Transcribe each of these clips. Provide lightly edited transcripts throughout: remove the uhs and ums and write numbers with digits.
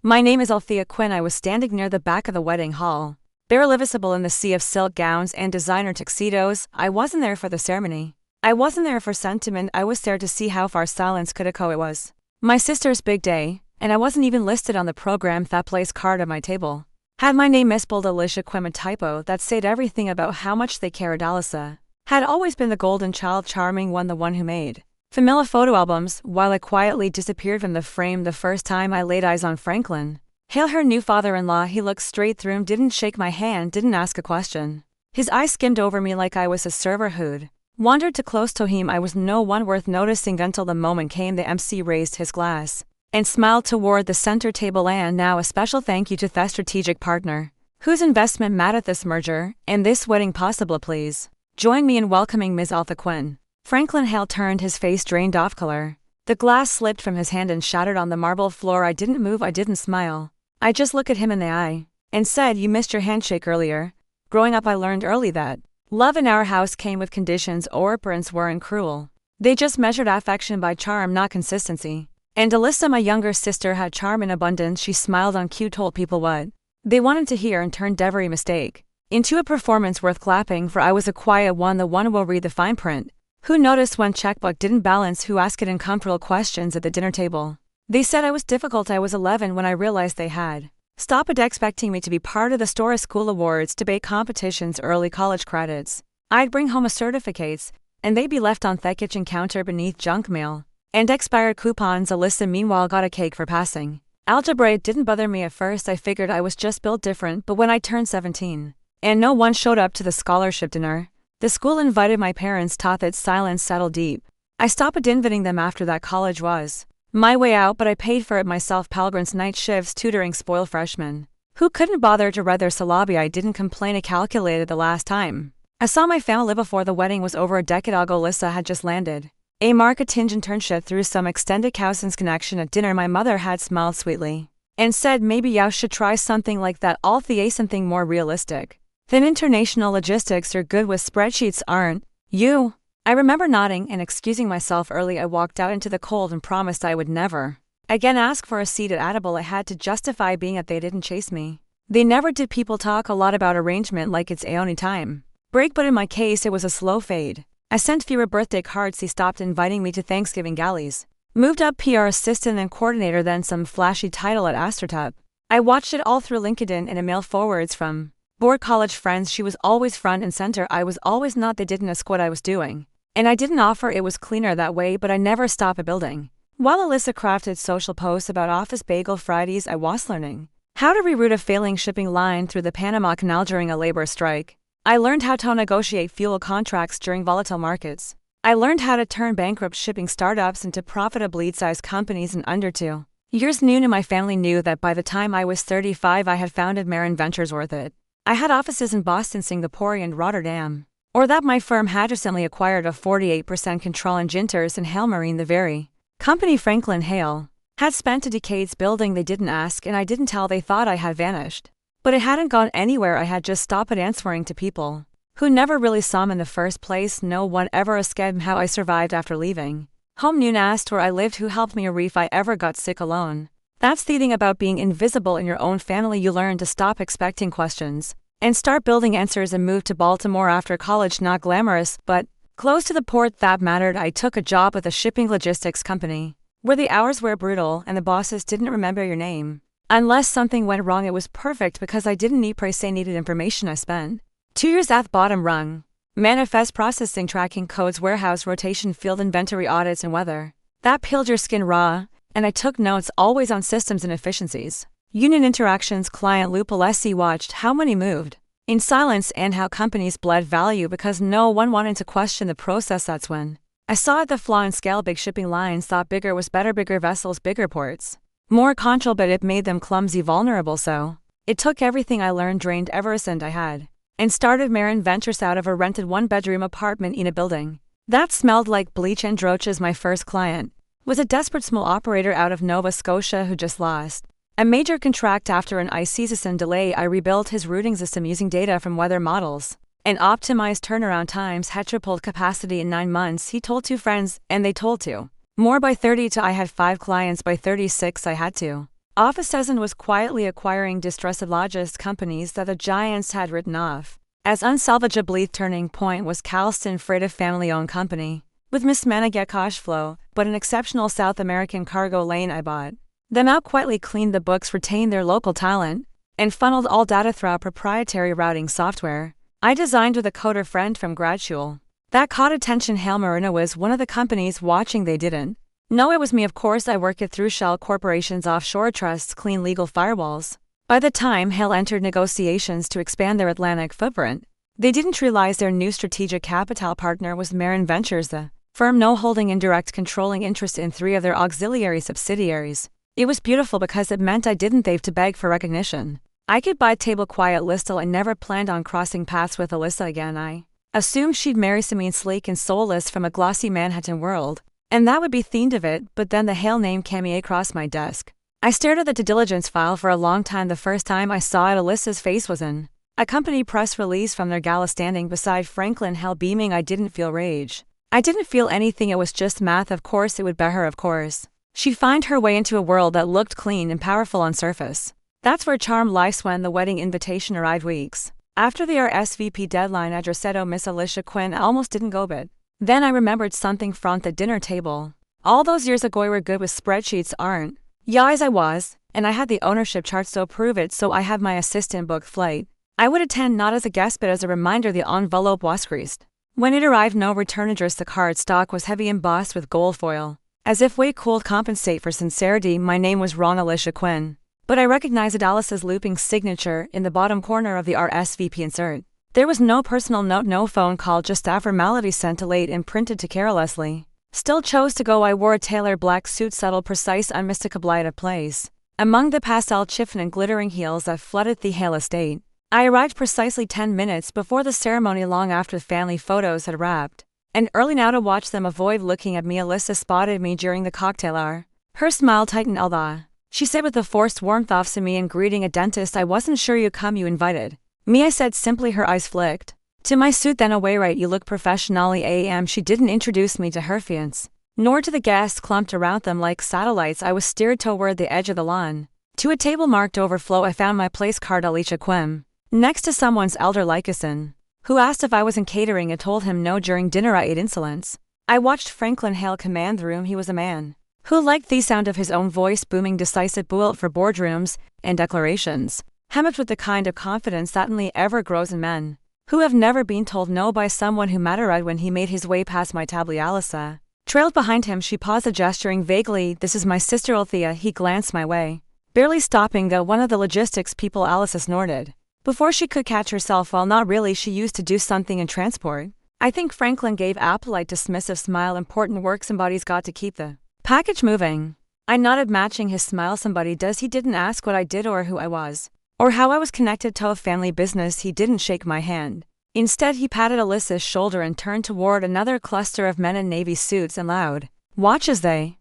My name is Althia Quinn. I was standing near the back of the wedding hall, barely visible in the sea of silk gowns and designer tuxedos. I wasn't there for the ceremony. I wasn't there for sentiment. I was there to see how far silence could echo. It was my sister's big day, and I wasn't even listed on the program. That place card on my table had my name misspelled Alyssa Quinn, a typo that said everything about how much they cared. Alyssa had always been the golden child, charming one, the one who made familiar photo albums, while I quietly disappeared from the frame the first time I laid eyes on Franklin. Hail, her new father-in-law. He looked straight through him, didn't shake my hand, didn't ask a question. His eyes skimmed over me like I was a server who'd wandered too close to him. I was no one worth noticing until the moment came. The MC raised his glass and smiled toward the center table. And now a special thank you to the strategic partner whose investment mattered this merger and this wedding possible. Please join me in welcoming Ms. Althia Quinn. Franklin Hale turned, his face drained off color. The glass slipped from his hand and shattered on the marble floor. I didn't move, I didn't smile. I just looked at him in the eye and said, "You missed your handshake earlier." Growing up, I learned early that love in our house came with conditions. Our parents weren't cruel. They just measured affection by charm, not consistency. And Alyssa, my younger sister, had charm in abundance. She smiled on cue, told people what they wanted to hear, and turned every mistake into a performance worth clapping for. I was a quiet one, the one who will read the fine print, who noticed when checkbook didn't balance, who asked uncomfortable questions at the dinner table. They said I was difficult. I was 11 when I realized they had stopped expecting me to be part of the story. School awards, debate competitions, early college credits. I'd bring home a certificates, and they'd be left on the kitchen counter beneath junk mail and expired coupons. Alyssa, meanwhile, got a cake for passing algebra. It didn't bother me at first. I figured I was just built different. But when I turned 17 and no one showed up to the scholarship dinner the school invited, my parents taught that silence settled deep. I stopped inviting them after that. College was my way out, but I paid for it myself. Pilgrims, night shifts, tutoring spoiled freshmen who couldn't bother to read their syllabi. I didn't complain. I calculated the last time I saw my family before the wedding was over a decade ago. Alyssa had just landed a marketing internship through some extended Cousins connection. At dinner, my mother had smiled sweetly and said, "Maybe you should try something like that, Althia, something more realistic. Then international logistics are good with spreadsheets, aren't you?" I remember nodding and excusing myself early. I walked out into the cold and promised I would never again ask for a seat at Edible. I had to justify being at. They didn't chase me. They never did. People talk a lot about arrangement like it's a only time break, but in my case it was a slow fade. I sent fewer birthday cards. He stopped inviting me to Thanksgiving galleys. Moved up PR assistant and coordinator, then some flashy title at afterthought. I watched it all through LinkedIn and email forwards from bored college friends. She was always front and center. I was always not. They didn't ask what I was doing, and I didn't offer. It was cleaner that way, but I never stopped building. While Alyssa crafted social posts about office bagel Fridays, I was learning how to reroute a failing shipping line through the Panama Canal during a labor strike. I learned how to negotiate fuel contracts during volatile markets. I learned how to turn bankrupt shipping startups into profitable lead-sized companies in under 2 years. Noon and my family knew that by the time I was 35 I had founded Marin Ventures. Worth it. I had offices in Boston, Singapore, and Rotterdam. Or that my firm had recently acquired a 48% control in Ginters and Hale Marine, the very company Franklin Hale had spent decades building. They didn't ask and I didn't tell. They thought I had vanished. But it hadn't gone anywhere. I had just stopped answering to people who never really saw me in the first place. No one ever asked how I survived after leaving home. Noon asked where I lived, who helped me, or if I ever got sick alone. That's the thing about being invisible in your own family. You learn to stop expecting questions and start building answers. And moved to Baltimore after college. Not glamorous, but close to the port that mattered. I took a job with a shipping logistics company where the hours were brutal and the bosses didn't remember your name unless something went wrong. It was perfect because I didn't need needed information. I spent 2 years at the bottom rung, manifest processing, tracking codes, warehouse rotation, field inventory audits, and weather that peeled your skin raw. And I took notes, always on systems and efficiencies. Union interactions, client loop. Alessi watched how money moved in silence and how companies bled value because no one wanted to question the process. That's when I saw the flaw in scale. Big shipping lines thought bigger was better, bigger vessels, bigger ports, more control, but it made them clumsy, vulnerable. So it took everything I learned, drained every cent I had, and started Marin Ventures out of a rented 1-bedroom apartment in a building that smelled like bleach and roaches. My first client was a desperate small operator out of Nova Scotia who just lost a major contract after an ice season delay. I rebuilt his routing system using data from weather models and optimized turnaround times. Had tripled capacity in 9 months. He told 2 friends, and they told 2 more. By 32 I had 5 clients. By 36 I had 2 Officezen was quietly acquiring distressed companies that the giants had written off. As unsalvageably turning point was Calston Freight, a family-owned company, with mismanaged cash flow, but an exceptional South American cargo lane. I bought them out, quietly cleaned the books, retained their local talent, and funneled all data through proprietary routing software I designed with a coder friend from grad school. That caught attention. Hail Marina was one of the companies watching. They didn't know it was me. Of course, I work it through Shell Corporation's offshore trusts, clean legal firewalls. By the time Hale entered negotiations to expand their Atlantic footprint, they didn't realize their new strategic capital partner was Marin Ventures, the firm now holding indirect controlling interest in 3 of their auxiliary subsidiaries. It was beautiful because it meant I didn't have to beg for recognition. I could buy table quiet listle. I never planned on crossing paths with Alyssa again. I assumed she'd marry someone sleek and soulless from a glossy Manhattan world, and that would be the end of it. But then the Hale name came across my desk. I stared at the due diligence file for a long time. The first time I saw it, Alyssa's face was in a company press release from their gala standing beside Franklin Hale, beaming. I didn't feel rage. I didn't feel anything. It was just math. Of course it would be her. Of course she'd find her way into a world that looked clean and powerful on surface. That's where charm lies. When the wedding invitation arrived weeks after the RSVP deadline, I just said, "Oh, Miss Alyssa Quinn." I almost didn't go, but then I remembered something from the dinner table. All those years ago, we were good with spreadsheets, aren't? Yeah, as I was, and I had the ownership chart to prove it, so I have my assistant book flight. I would attend not as a guest but as a reminder. The envelope was creased. When it arrived, no return address. The card stock was heavy, embossed with gold foil, as if way cool to compensate for sincerity. My name was Ron Alyssa Quinn, but I recognized Alice's looping signature in the bottom corner of the RSVP insert. There was no personal note, no phone call, just a formality sent to late and printed to carelessly. Still chose to go. I wore a tailored black suit, subtle, precise, unmistakable out of place among the pastel chiffon and glittering heels that flooded the Hale estate. I arrived precisely 10 minutes before the ceremony, long after the family photos had wrapped, and early now to watch them avoid looking at me. Alyssa spotted me during the cocktail hour. Her smile tightened. "Althia," she said with a forced warmth, off to me and greeting a dentist. "I wasn't sure you come. You invited me," I said simply. Her eyes flicked to my suit, then away. "Right, you look professionally am." She didn't introduce me to her fiance, nor to the guests clumped around them like satellites. I was steered toward the edge of the lawn, to a table marked overflow. I found my place card, Althia Quinn, next to someone's elder Lycason, who asked if I was in catering. I told him no. During dinner I ate insolence. I watched Franklin Hale command the room. He was a man who liked the sound of his own voice booming, decisive, built for boardrooms and declarations, hammered with the kind of confidence that only ever grows in men who have never been told no by someone who mattered. When he made his way past my table, Alyssa trailed behind him. She paused, gesturing vaguely. "This is my sister Althia." He glanced my way, barely stopping though. "One of the logistics people," Alyssa snorted before she could catch herself. "Well, not really. She used to do something in transport." I think Franklin gave a polite, dismissive smile. "Important work. Somebody's got to keep the package moving." I nodded, matching his smile. "Somebody does." He didn't ask what I did or who I was, or how I was connected to a family business. He didn't shake my hand. Instead, he patted Alyssa's shoulder and turned toward another cluster of men in navy suits and loud watches. They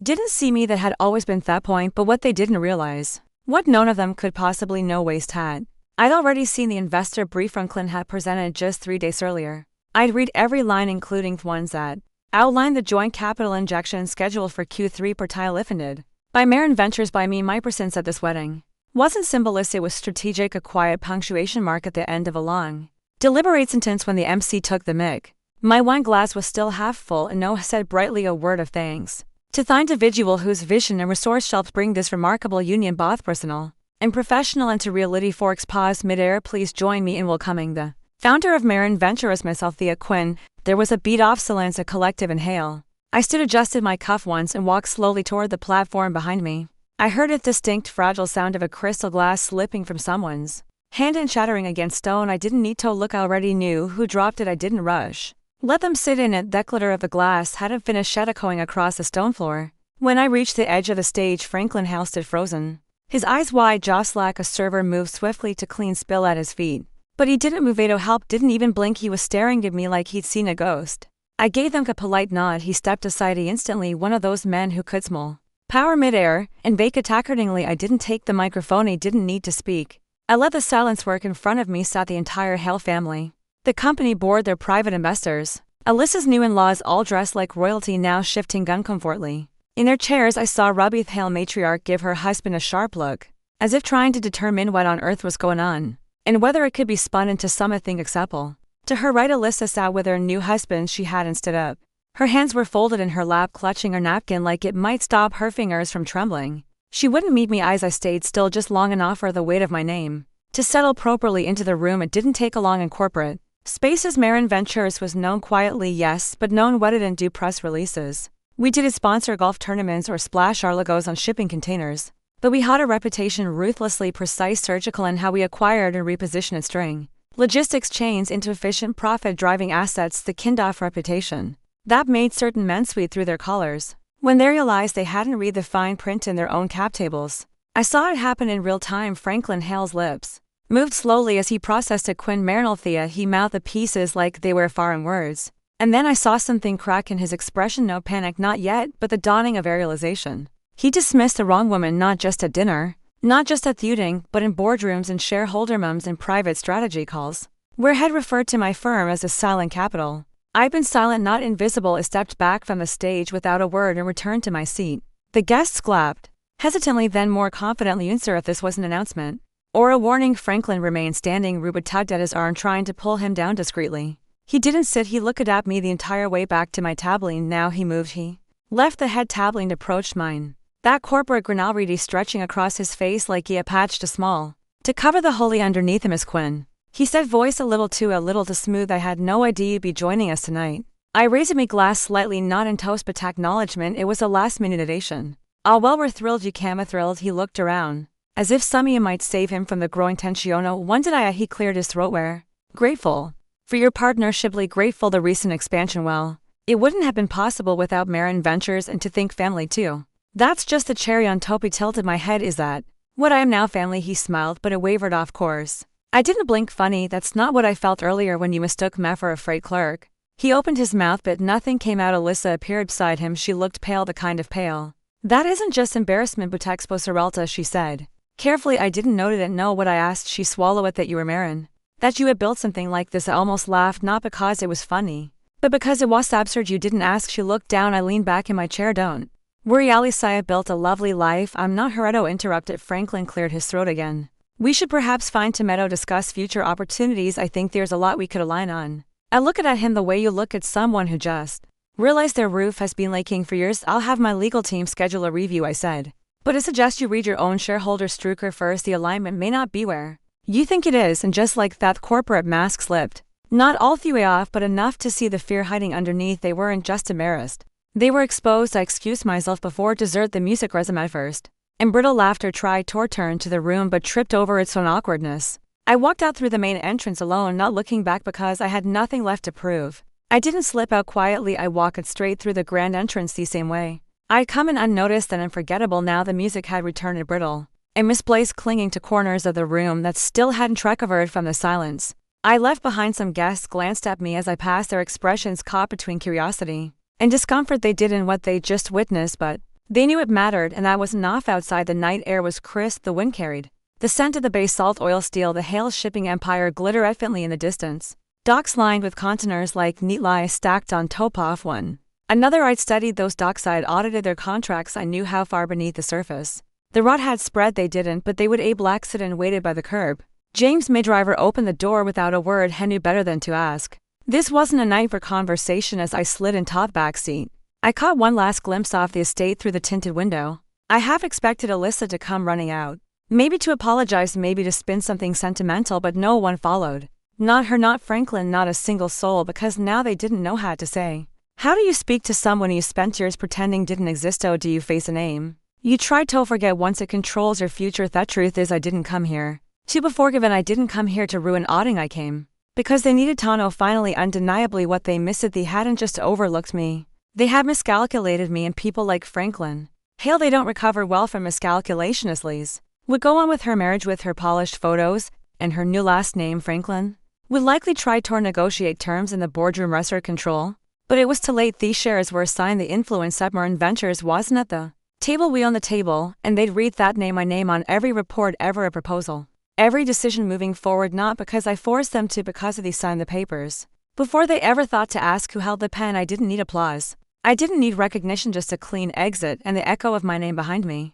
didn't see me. That had always been that point, but what they didn't realize, what none of them could possibly know, waist had I'd already seen the investor brief Franklin had presented just 3 days earlier. I'd read every line, including the ones that outlined the joint capital injection scheduled for Q3 Betrayal if ended by Marin Ventures by me. My presence at this wedding wasn't symbolist, it was strategic, a quiet punctuation mark at the end of a long, deliberate sentence. When the MC took the mic, my wine glass was still half full, and no said brightly a word of thanks to the individual whose vision and resource helped bring this remarkable union, both personal and professional, into reality. Forks paused midair. "Please join me in welcoming the founder of Marin Ventures, Miss Althia Quinn." There was a beat off silence, a collective inhale. I stood, adjusted my cuff once, and walked slowly toward the platform behind me. I heard a distinct, fragile sound of a crystal glass slipping from someone's hand and shattering against stone. I didn't need to look, I already knew who dropped it. I didn't rush. Let them sit in it. The glitter of the glass hadn't finished yet, echoing across the stone floor. When I reached the edge of the stage, Franklin Hale stood frozen, his eyes wide, jaw slack. A server moved swiftly to clean spill at his feet, but he didn't move. Ado help, didn't even blink. He was staring at me like he'd seen a ghost. I gave him a polite nod. He stepped aside. He instantly one of those men who could smell power midair and bake accordingly. I didn't take the microphone. He didn't need to speak. I let the silence work. In front of me sat the entire Hale family, the company board, their private investors, Alyssa's new in-laws, all dressed like royalty, now shifting uncomfortably In their chairs I saw Ruby's Hale matriarch give her husband a sharp look, as if trying to determine what on earth was going on, and whether it could be spun into something acceptable. To her right Alyssa sat with her new husband she hadn't stood up. Her hands were folded in her lap clutching her napkin like it might stop her fingers from trembling. She wouldn't meet me eyes. I stayed still just long enough for the weight of my name to settle properly into the room. It didn't take long in corporate spaces. Marin Ventures was known quietly, yes, but known what it didn't do press releases. We didn't sponsor golf tournaments or splash our logos on shipping containers, but we had a reputation ruthlessly precise, surgical in how we acquired and repositioned string logistics chains into efficient profit-driving assets. The Kindoff reputation that made certain men sweat through their collars when they realized they hadn't read the fine print in their own cap tables. I saw it happen in real time. Franklin Hale's lips moved slowly as he processed a Quinn Marin Althia. He mouthed the pieces like they were foreign words. And then I saw something crack in his expression. No panic, not yet, but the dawning of realization. He dismissed the wrong woman, not just at dinner, not just at feuding, but in boardrooms and shareholder mums and private strategy calls, where he'd referred to my firm as a silent capital. I'd been silent, not invisible. I stepped back from the stage without a word and returned to my seat. The guests clapped hesitantly, then more confidently. Sir, if this was an announcement or a warning. Franklin remained standing. Ruba tugged at his arm, trying to pull him down discreetly. He didn't sit. He looked at me the entire way back to my tabling. Now he moved. He left the head tabling, approached mine. That corporate grin already stretching across his face like he had patched a small to cover the holy underneath him. Miss Quinn, he said, voice a little too smooth. I had no idea you'd be joining us tonight. I raised my glass slightly, not in toast but acknowledgement. It was a last-minute ovation. Ah, well, we're thrilled you came. Thrilled. He looked around, as if something might save him from the growing tension. One did I. He cleared his throat. We're grateful for your partnershiply grateful. The recent expansion, well, it wouldn't have been possible without Marin Ventures, and to think family too. That's just the cherry on top. He tilted my head. Is that what I am now? Family? He smiled, but it wavered off course. I didn't blink. Funny, that's not what I felt earlier when you mistook me for a freight clerk. He opened his mouth, but nothing came out. Alyssa appeared beside him. She looked pale, the kind of pale that isn't just embarrassment but exposaralta, she said carefully. I didn't know what I asked. She swallowed it. That you were Marin, that you had built something like this. I almost laughed, not because it was funny, but because it was absurd. You didn't ask. She looked down. I leaned back in my chair. Don't worry, Alyssa built a lovely life. I'm not Heredo, interrupted. Franklin cleared his throat again. We should perhaps find tomato, discuss future opportunities. I think there's a lot we could align on. I looked at him the way you look at someone who just realized their roof has been leaking for years. I'll have my legal team schedule a review, I said. But I suggest you read your own shareholder structure first. The alignment may not be where you think it is. And just like that, corporate mask slipped. Not all the way off, but enough to see the fear hiding underneath. They weren't just embarrassed. They were exposed. I excused myself before dessert. The music resumed first, and brittle laughter tried to return to the room but tripped over its own awkwardness. I walked out through the main entrance alone, not looking back because I had nothing left to prove. I didn't slip out quietly. I walked straight through the grand entrance the same way I'd come in, unnoticed and unforgettable. Now the music had returned, a brittle and misplaced, clinging to corners of the room that still hadn't recovered from the silence. I left behind. Some guests glanced at me as I passed, their expressions caught between curiosity and discomfort. They didn't what they just witnessed, but they knew it mattered, and I wasn't off. Outside, the night air was crisp. The wind carried the scent of the bay salt oil steel. The Hale shipping empire glittered effectively in the distance. Docks lined with containers like neat lies stacked on top of one another. I'd studied those docks. I'd audited their contracts. I knew how far beneath the surface the rot had spread. They didn't, but they would. Abe accident waited by the curb. James Midriver opened the door without a word. He knew better than to ask. This wasn't a night for conversation. As I slid in top back seat, I caught one last glimpse of the estate through the tinted window. I half expected Alyssa to come running out, maybe to apologize, maybe to spin something sentimental, but no one followed. Not her, not Franklin, not a single soul, because now they didn't know how to say. How do you speak to someone you spent years pretending didn't exist? Oh, do you face a name you tried to forget once it controls your future? The truth is, I didn't come here to be forgiven. I didn't come here to ruin outing. I came because they needed to know finally, undeniably, what they missed. They hadn't just overlooked me, they had miscalculated me. And people like Franklin Hale, they don't recover well from miscalculation. As Liz would go on with her marriage, with her polished photos and her new last name, Franklin would likely try to negotiate terms in the boardroom, wrestle control. But it was too late. These shares were assigned the influence that Marin Ventures wasn't at the table. We on the table, and they'd read that name, my name, on every report, ever a proposal, every decision moving forward. Not because I forced them to, because they signed the papers before they ever thought to ask who held the pen. I didn't need applause. I didn't need recognition, just a clean exit and the echo of my name behind me.